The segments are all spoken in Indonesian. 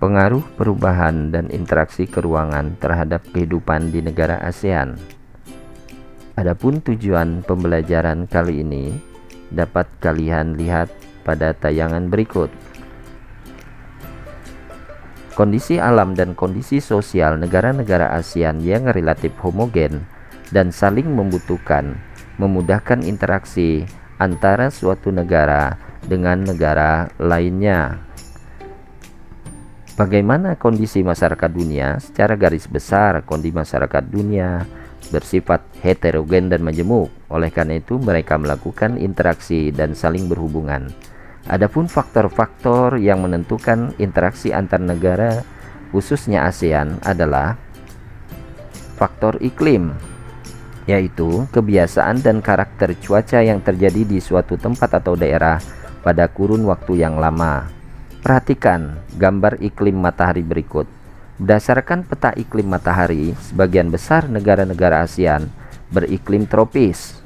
Pengaruh perubahan dan interaksi keuangan terhadap kehidupan di negara ASEAN. Adapun tujuan pembelajaran kali ini dapat kalian lihat pada tayangan berikut. Kondisi alam dan kondisi sosial negara-negara ASEAN yang relatif homogen dan saling membutuhkan memudahkan interaksi antara suatu negara dengan negara lainnya. Bagaimana kondisi masyarakat dunia? Secara garis besar, kondisi masyarakat dunia bersifat heterogen dan majemuk. Oleh karena itu, mereka melakukan interaksi dan saling berhubungan. Adapun faktor-faktor yang menentukan interaksi antar negara, khususnya ASEAN, adalah faktor iklim, yaitu kebiasaan dan karakter cuaca yang terjadi di suatu tempat atau daerah pada kurun waktu yang lama. Perhatikan gambar iklim matahari berikut. Berdasarkan peta iklim matahari, sebagian besar negara-negara ASEAN beriklim tropis.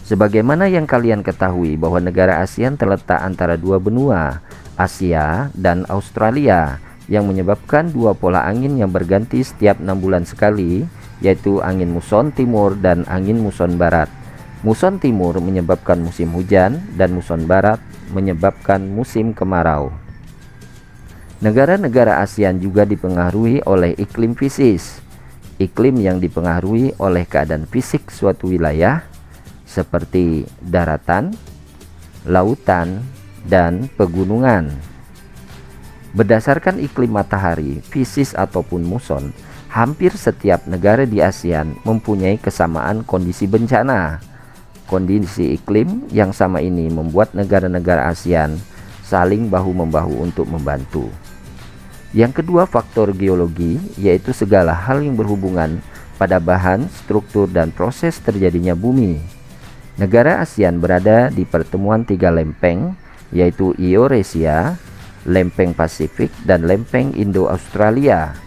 Sebagaimana yang kalian ketahui bahwa negara ASEAN terletak antara dua benua, Asia dan Australia, yang menyebabkan dua pola angin yang berganti setiap 6 bulan sekali, yaitu angin muson timur dan angin muson barat. Muson timur menyebabkan musim hujan dan muson barat menyebabkan musim kemarau. Negara-negara ASEAN juga dipengaruhi oleh iklim fisis, iklim yang dipengaruhi oleh keadaan fisik suatu wilayah seperti daratan, lautan, dan pegunungan. Berdasarkan iklim matahari, fisis ataupun muson, hampir setiap negara di ASEAN mempunyai kesamaan kondisi bencana. Kondisi iklim yang sama ini membuat negara-negara ASEAN saling bahu-membahu untuk membantu. Yang kedua, faktor geologi, yaitu segala hal yang berhubungan pada bahan, struktur, dan proses terjadinya bumi. Negara ASEAN berada di pertemuan 3 lempeng, yaitu Eurasia, lempeng Pasifik, dan lempeng Indo-Australia.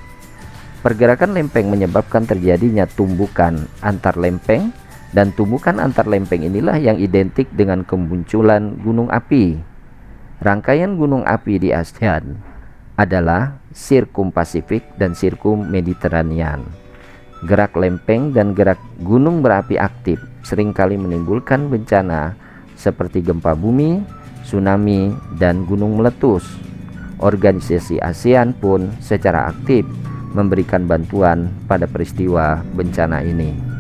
Pergerakan lempeng menyebabkan terjadinya tumbukan antar lempeng, dan tumbukan antar lempeng inilah yang identik dengan kemunculan gunung api. Rangkaian gunung api di ASEAN adalah Sirkum Pasifik dan Sirkum Mediterranean. Gerak lempeng dan gerak gunung berapi aktif seringkali menimbulkan bencana seperti gempa bumi, tsunami, dan gunung meletus. Organisasi ASEAN pun secara aktif memberikan bantuan pada peristiwa bencana ini.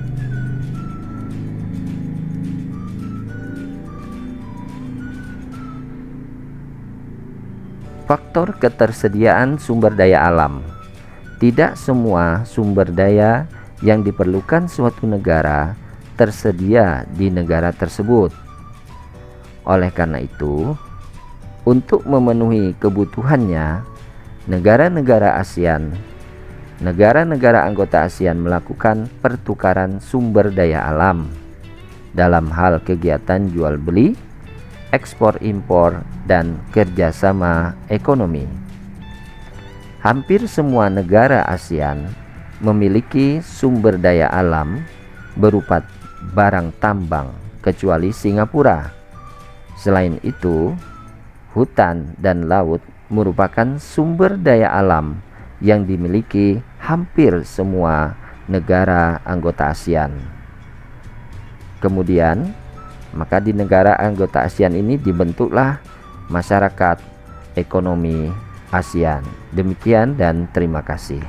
Faktor ketersediaan sumber daya alam. Tidak semua sumber daya yang diperlukan suatu negara tersedia di negara tersebut. Oleh karena itu, untuk memenuhi kebutuhannya, negara-negara ASEAN, negara-negara anggota ASEAN melakukan pertukaran sumber daya alam dalam hal kegiatan jual beli, ekspor impor, dan kerjasama ekonomi. Hampir semua negara ASEAN memiliki sumber daya alam berupa barang tambang kecuali Singapura. Selain itu, hutan dan laut merupakan sumber daya alam yang dimiliki hampir semua negara anggota ASEAN. Kemudian, maka di negara anggota ASEAN ini dibentuklah masyarakat ekonomi ASEAN. Demikian dan terima kasih.